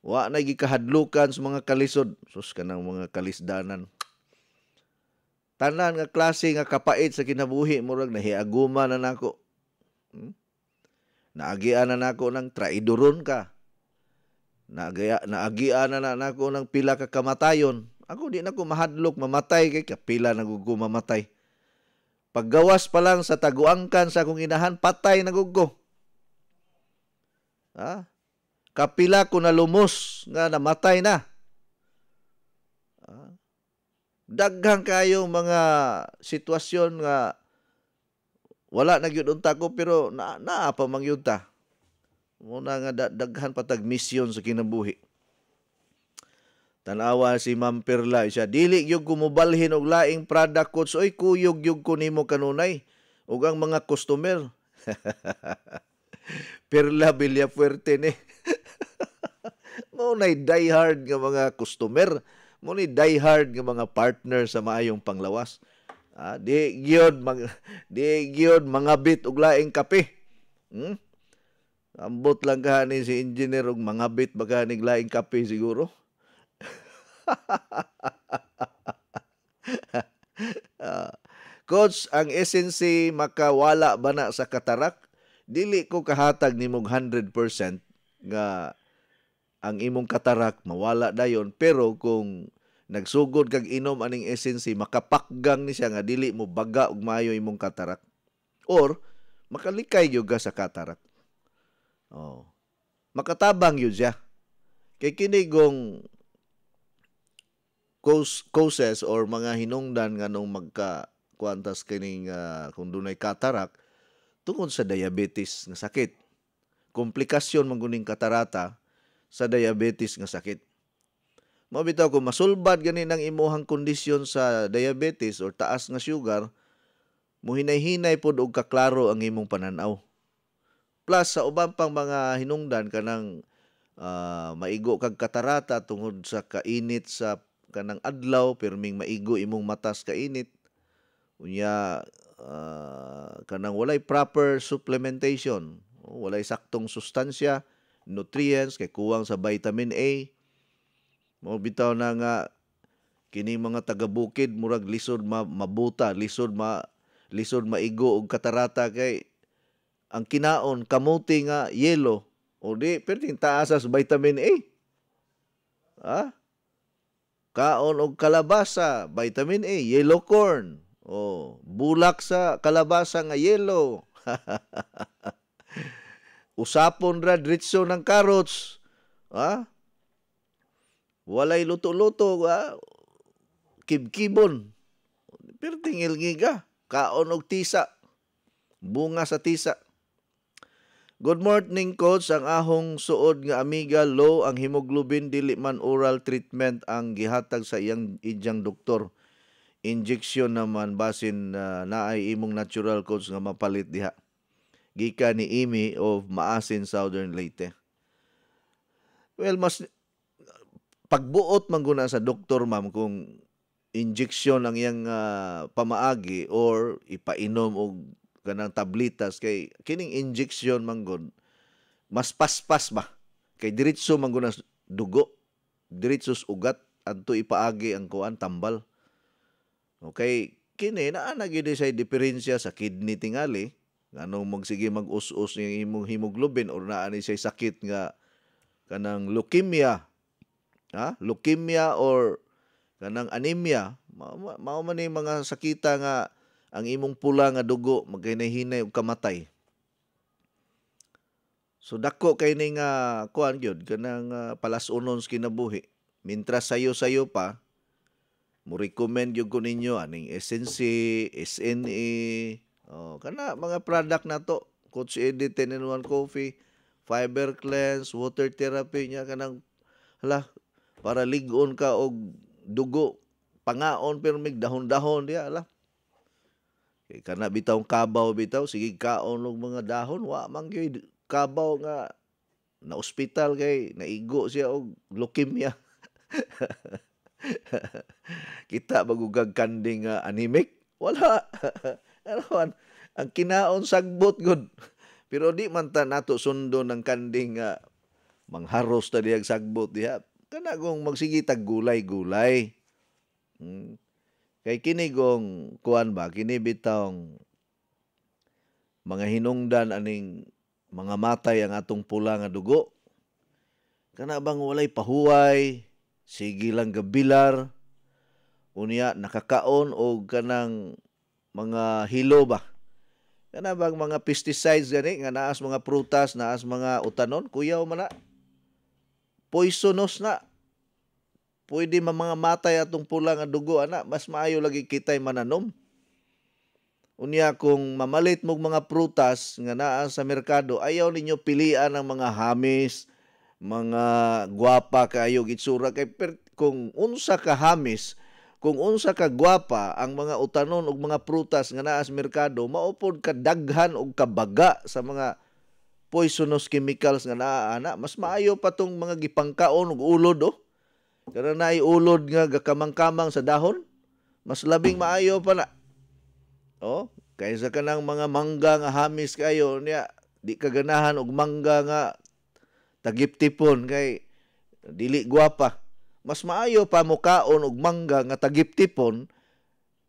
Wa na gikahadlukan sa mga kalisod. Sus kanang mga kalisdanan. Tanan nga klase nga kapait sa kinabuhi murag nahiaguma na nako. Naagian na nako ng traidoron ka. Naagian na nako ng pila ka kamatayon. Ako di nako mahadlok mamatay kay kapila nagugo mamatay. Paggawas pa lang sa taguangkan sa akong inahan patay nagugo. Kapila ko na lumos nga namatay na. Daghang kayo mga sitwasyon nga wala na gyud unta ko pero naa pa mangyud ta. Muna nga daghan patag misyon sa kinabuhi. Tanawa si Ma'am Perla siya dili gyud ko mobalhin og laing product codes oy kuyog gyud ko nimo kanunay ug ang mga customer. Perla Villafuerte ni. Mo nay die hard nga mga customer, mo ni die hard nga mga partner sa maayong panglawas. Di gyud mangabit og laing kape. Ambot lang gani si engineer og mangabit baga nig laing kape siguro. Coach, ang SNC makawala ba na sa katarak? Dili ko kahatag nimog 100% nga ang imong katarak mawala dayon pero kung nagsugod kag inom aning SNC makapakgang ni siya nga dili mo baga og maayo imong katarak or makalikay gyud ka sa katarak. Makatabang yun siya. Kay kini gong causes or mga hinungdan nga nung magka-kuantas kining kung dunay katarak tungod sa diabetes nga sakit. Komplikasyon mangguning katarata sa diabetes nga sakit. Mabitaw kung masulbad ganin ang imuhang kondisyon sa diabetes or taas nga sugar, muhinay-hinay pod og kaklaro ang imong pananaw. Plus sa uban pang mga hinungdan kanang maigo kag katarata tungod sa kainit sa kanang adlaw perming maigo imong mata sa kainit Unya kanang walay proper supplementation, walay saktong sustansya, nutrients kay kuwang sa vitamin A. Mao bitaw na nga kini mga taga-bukid murag lisod mabuta, lisod maigo og katarata kay ang kinaon kamuti nga yelo o di perting taasas vitamin A. Kaon og kalabasa, vitamin A, yellow corn. Bulak sa kalabasa nga yellow. Usapon ra diretso ng carrots. Walay luto-luto, kibkibon. Perting ilngiga, kaon og tisa. Bunga sa tisa. Good morning, Coach. Ang ahong suod nga amiga, low ang hemoglobin, dili man oral treatment ang gihatag sa iyang doktor. Injection naman basin naay imong natural, Coach, nga mapalit diha. Gika ni Amy of Maasin, Southern Leyte. Well, mas pagbuot man guna sa doktor, ma'am, kung injection ang iyang pamaagi or ipainom og kanang tablitas kay kining injection manggod mas paspas ba kay diretso manggod na dugo, diretso ugat adto ipaagi ang kuan tambal. Okay, kini naa na gyud say diferensya sa kidney tingali nganong magsige mag-us-us yung imong hemoglobin or naa ni say sakit nga kanang leukemia, leukemia or kanang anemia. Mao man ni mga sakita nga ang imong pula nga dugo maghinay-hinay og kamatay. So dako kay ni nga kuan gyud kanang palas-unon kinabuhi. Mintras sayo-sayo pa, mo recommend gyud ko ninyo aning SNC, SNA, kana mga product na to, Coach Eddie 10-in-1 Coffee, Fiber Cleanse, Water Therapy niya kanang para ligon ka og dugo, pangaon pero mig dahon-dahon diya kay kana bitawng kabaw bitaw sige kaon og mga dahon wa man gyud kabaw nga na ospital kay naigo siya og leukemia. Kita bagugag kanding anemic wala. Ang kinaon sagbot gud pero di man ta nato sundo ng kanding mangharos ta diyag sagbot diha kana kung magsige tag gulay-gulay. Kay kini gong kuan ba kini bitawng mga hinungdan aning mga matay ang atong pula nga dugo. Kana bang walay pahuway, sige lang gabilar, unya nakakaon og kanang mga hilo ba. Kana bang mga pesticides gani nga naas mga prutas, naas mga utanon, kuyaw man na. Poisonous na. Pwede mga matay atong pula nga dugo mas maayo lagi kitay mananom. Unya kung mamalit mog mga prutas nga naa sa merkado, ayaw ninyo pilian ang mga hamis, mga gwapa kayo gitsura kay kung unsa ka hamis, kung unsa ka gwapa ang mga utanon ug mga prutas nga naa sa merkado, maupod ka daghan og kabaga sa mga poisonous chemicals nga naa mas maayo pa tong mga gipangkaon og ulod Kana naay ulod nga gakamang-kamang sa dahon, mas labing maayo pa na. Kaysa kanang mga mangga nga hamis kayo niya, di kaganahan og mangga nga tagip-tipon kay dili gwapa. Mas maayo pa mo kaon og mangga nga tagip-tipon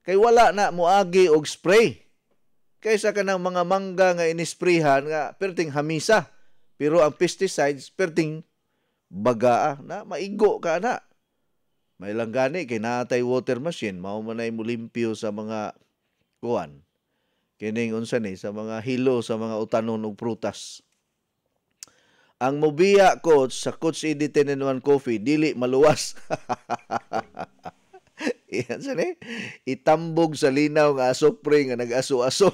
kay wala na moagi og spray. Kaysa kanang mga mangga nga inisprayhan nga perting hamisa, pero ang pesticides perting bagaa na maigo ka na. May lang gani kay naatay water machine mao man ay mulimpyo sa mga kuan. Kining unsa ni sa mga hilo sa mga utanon ug prutas. Ang mobiya, Coach, sa Coach Eddie 10-in-1 Coffee dili maluwas. Iyan sa ni itambog sa linaw nga asopre nga nag-aso-aso.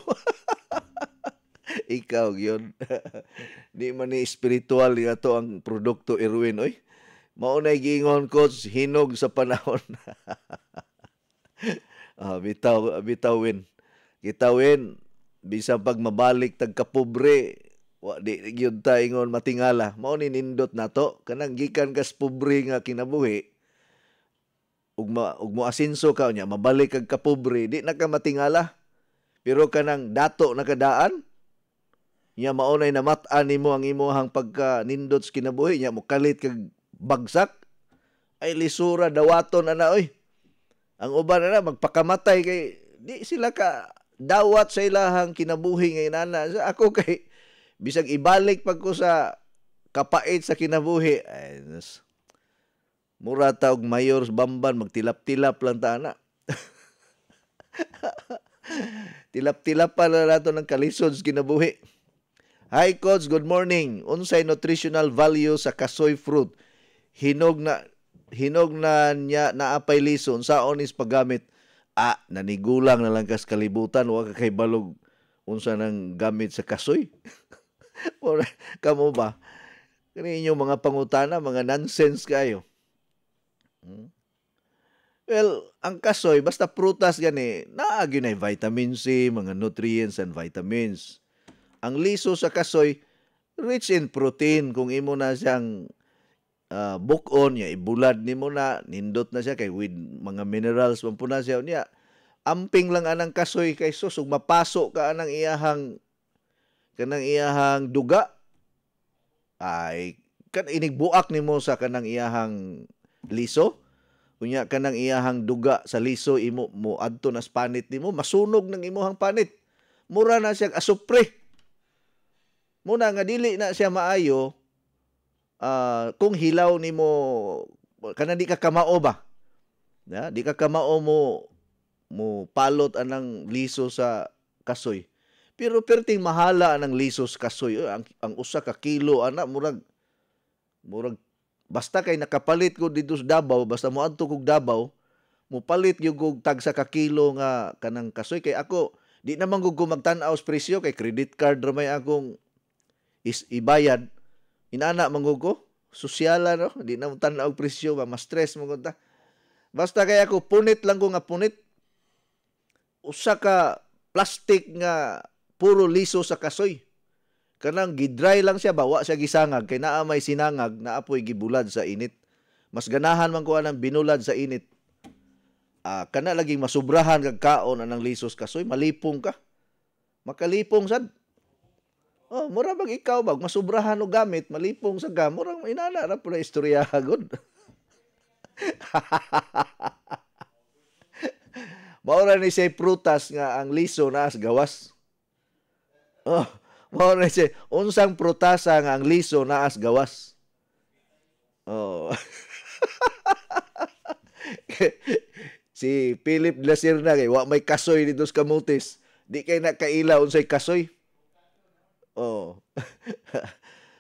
Ikaw yun. Di man ni spiritual nga to ang produkto, Erwin. Oy, maunay giingon, Coach, hinog sa panahon. Bitawin. Kitawin, bisan pag mabalik tagkapobre, di gyud ta ingon matingala. Mao ni nindot nato kanang gikan kas pobre nga kinabuhi. ug mo asinso ka nya mabalik kag kapobre, di na ka matingala. Pero kanang dato na kadaan, nya maunay na mat-an nimo ang imong pagka nindot sa kinabuhi, nya mo kalit kag bagsak, ay lisura dawaton ana oy. Ang uban na magpakamatay kay di sila ka dawat sa ilahang kinabuhi ngayon ana. So, ako kay bisag ibalik pag ko sa kapait sa kinabuhi. Ay, mura ta og mayor Bamban magtilap-tilap lang ta ana. Tilap-tilap pa na nato ng kalisod sa kinabuhi. Hi Coach, good morning. Unsay nutritional value sa kasoy fruit? Hinog na niya naapay lison saon is paggamit. Nanigulang na lang kas kalibutan wa ka kay balog unsa nang gamit sa kasoy. Kamo ba? Kani inyong mga pangutana, mga nonsense kayo. Well, ang kasoy basta prutas gani, naagi na vitamin C, mga nutrients and vitamins. Ang liso sa kasoy rich in protein. Kung imo na siyang bukon niya, ibulad nimo na, nindot na siya kay with mga minerals man po na siya niya. Amping lang anang kasoy kay sus ug mapasok ka anang iyahang duga. Ay kan inigbuak nimo sa kanang iyahang liso. Kunya kanang iyahang duga sa liso imo mo adto nas panit nimo, masunog ng imong panit. Mura na siya asupre. Muna nga dili na siya maayo kung hilaw nimo kanang di ka kamao ba. Ya, di ka kamao mo palot anang liso sa kasoy. Pero perting mahala anang liso sa kasoy. Ang usa ka kilo ana murag basta kay nakapalit ko dito sa Davao, basta mo adto kog Davao, mo palit gyud kog tag sa ka kilo nga kanang kasoy kay ako di naman ko magtan-aw sa presyo kay credit card ra may akong ibayad. Inana manggo ko sosyala no, di na tan-aw presyo ba, mas stress mo ta. Basta kay ako punit lang ko nga punit. Usa ka plastic nga puro liso sa kasoy. Kanang gidry lang siya, bawa siya gisangag kay naa may sinangag, naapoy gibulad sa init. Mas ganahan man ko anang binulad sa init. Kana laging masubrahan kag kaon anang lisos kasoy, malipong ka. Makalipong sad. Mura bag ikaw bag masubrahan og gamit, malipong sa ka, murang inana ra pud istorya gud. Maura ni say prutas nga ang liso naas gawas. Maura ni say unsang prutasa nga ang liso naas gawas. Si Philip Lasirna kay wa may kasoy dito sa kamutis. Di kay nakailaw unsay kasoy.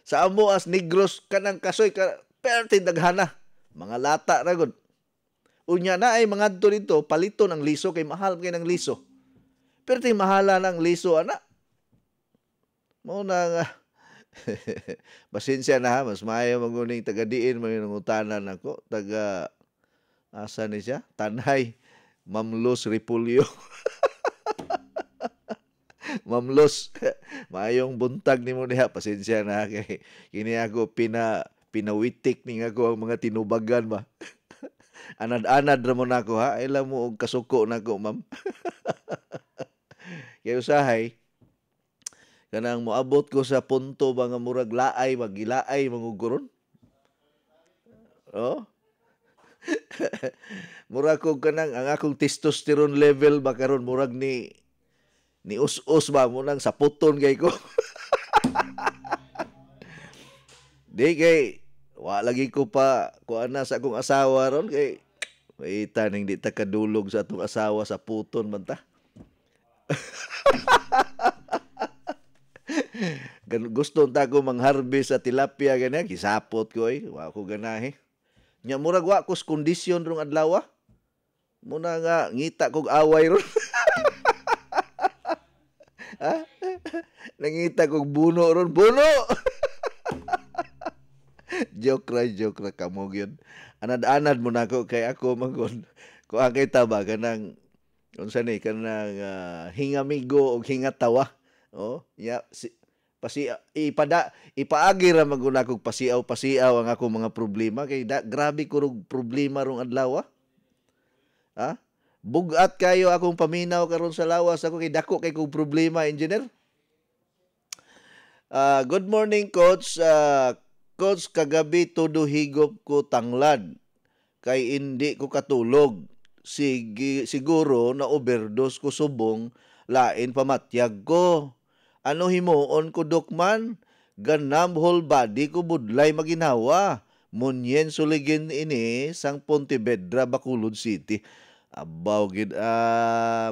Sa amo as Negros kanang kasoy ka perti daghana. Mga lata ra gud. Unya na ay mga adto dito palito ng liso kay mahal kay ng liso. Perti mahala ng liso ana. Mao na nga. Pasensya na ha, mas maayo maguning taga diin man nangutanan nako, taga asa ni siya? Tanay. Mamlos Repulyo. Mamlos, maayong buntag nimo diha, pasensya na kay kini ako pinawitik ning ako ang mga tinubagan ba. Anad-anad ra mo nako ha, ila mo og kasuko nako ma'am. Kay usahay kanang moabot ko sa punto ba nga murag laay, magilaay manguguron. Murag ko kanang ang akong testosterone level ba karon murag ni us-us ba mo nang saputon kay ko. Di kay wa lagi ko pa kuana sa akong asawa ron kay maita ning di ta kadulog sa atong asawa sa puton man ta. Gusto ta ko mangharvest sa tilapia ganyan, kisapot ko wa ko ganahe. Nya murag wa ko kondisyon rong adlaw. Muna nga ngita kog away ron. Nangita kog buno ron, buno. joke ra kamo gyud. Anad-anad mo nako kay ako mangon. Ko angay ta ba kanang unsa ni kanang hingamigo og hingatawa. Ipaagi ra maguna kog pasiaw ang ako mga problema kay grabe ko rog problema rong adlaw. Ha? Bugat kayo akong paminaw karon sa lawas ako kay dako kay kong problema, engineer. Good morning, Coach. Coach, kagabi todo higop ko tanglad kay hindi ko katulog. Siguro na overdose ko subong lain pamatyag ko. Ano himuon ko, Dokman? Ganam whole body ko budlay maginawa. Munyen suligin ini sang Pontevedra, Bacolod City. Abaw gid,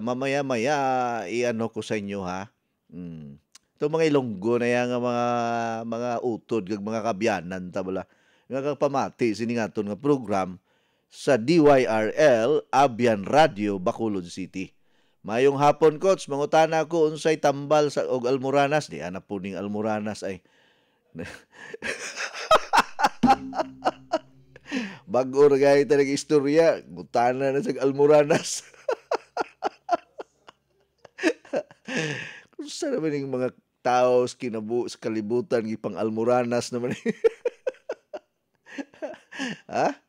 mamaya-maya iano ko sa inyo, ha. Ito mga Ilonggo na yan mga utod kag mga kabyanan tabala. Nga pamati siningaton nga program sa DYRL Abyan Radio, Bacolod City. Mayong hapon, Coach, mangutana ko unsay tambal sa og Almoranas. Di ana po ning Almoranas ay. Bago na gaya talagang istorya, gutana na sa Almoranas. Kung saan naman yung mga tao sa kalibutan, ipang Almoranas naman. Ha?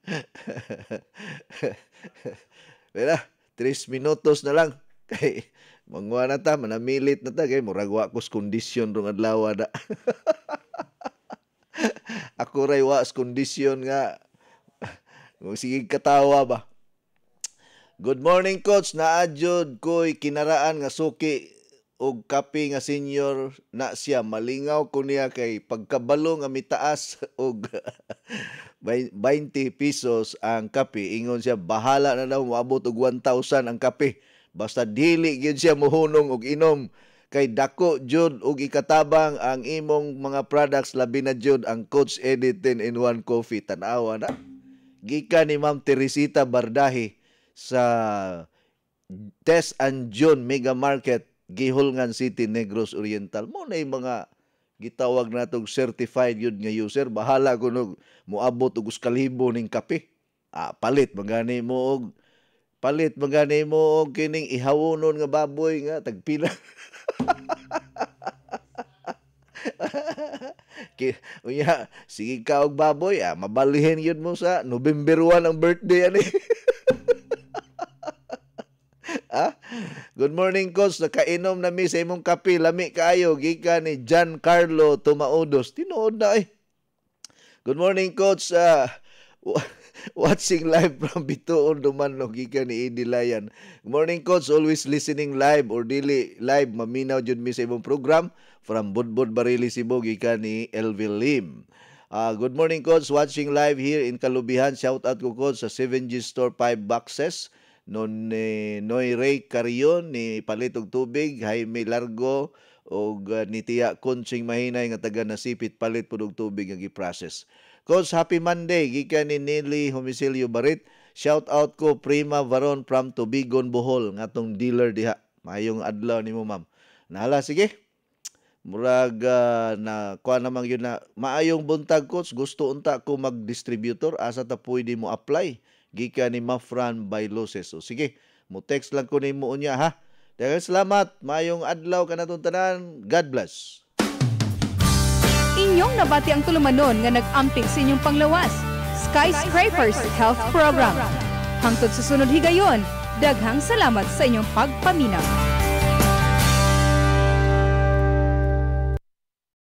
Pero, 3 minutos na lang. Kay, mangwa na ta, manamilit na ta. Kay, muragwa ko sa kondisyon rong adlaw na. Ako ray wa sa kondisyon nga. Sige katawa ba? Good morning, Coach. Naadjod ko'y kinaraan nga suki og kape nga senior na siya. Malingaw ko niya kay pagkabalo nga mitaas og 20 pesos ang kape. Ingon siya, bahala na daw moabot og 1,000 ang kape. Basta dili gyud siya mohunong og inom. Kay dako jud og ikatabang ang imong mga products, labi na jud ang Coach Eddie 10-in-1 coffee. Tanawa na. Gikan ni Ma'am Teresita Bardahi sa Tess and John Mega Market, Gihulngan City, Negros Oriental. Mo na yung mga gitawag natong certified yun nga user. Bahala ko nung muabot og 1,000 ning kape. Palit magani mo og kining ihawonon nga baboy nga tagpila. Unya, sige ka og baboy, mabalihin yun mo sa November 1 ang birthday ani. Good morning, Coach. Nakainom na mi sa imong kape, lami kaayo gikan ni Giancarlo Tumaudos. Tinuod na eh. Good morning, Coach. Watching live from Bituon, Dumano, gikan ni Eddie Layan. Good morning, Coach. Always listening live or dili live. Maminaw jud mi sa imong program. From Budbud, Barili, Cebu, gikan ni Elvil Lim. Good morning, Coach. Watching live here in Kalubihan. Shout out ko, Coach, sa 7G Store 5 boxes. Noy Ray Carion ni Palitog Tubig, Jaime Largo, o ni Tia Kunching Mahinay nga taga Nasipit Palit Pudog Tubig nga gi-process. Coach, happy Monday. Gikan ni Nelly Homicilio Barit. Shout out ko Prima Varon from Tubigon, Bohol. Nga tong dealer diha. Mayong adlaw ni mo, ma'am. Nahala, sige. Murag na kuha namang yun na maayong buntag, Coach. Gusto unta ko mag-distributor. Asa ta pwede mo apply. Gikan ni Mafran Bailoses. So, sige, mo text lang ko ni mo unya, ha. Daghang salamat. Mayong adlaw ka na itong tanan. God bless. Inyong nabati ang tulumanon nga nag-amping sa inyong panglawas. Skyscrapers Health Program. Hangtod sa sunod higayon, daghang salamat sa inyong pagpaminaw.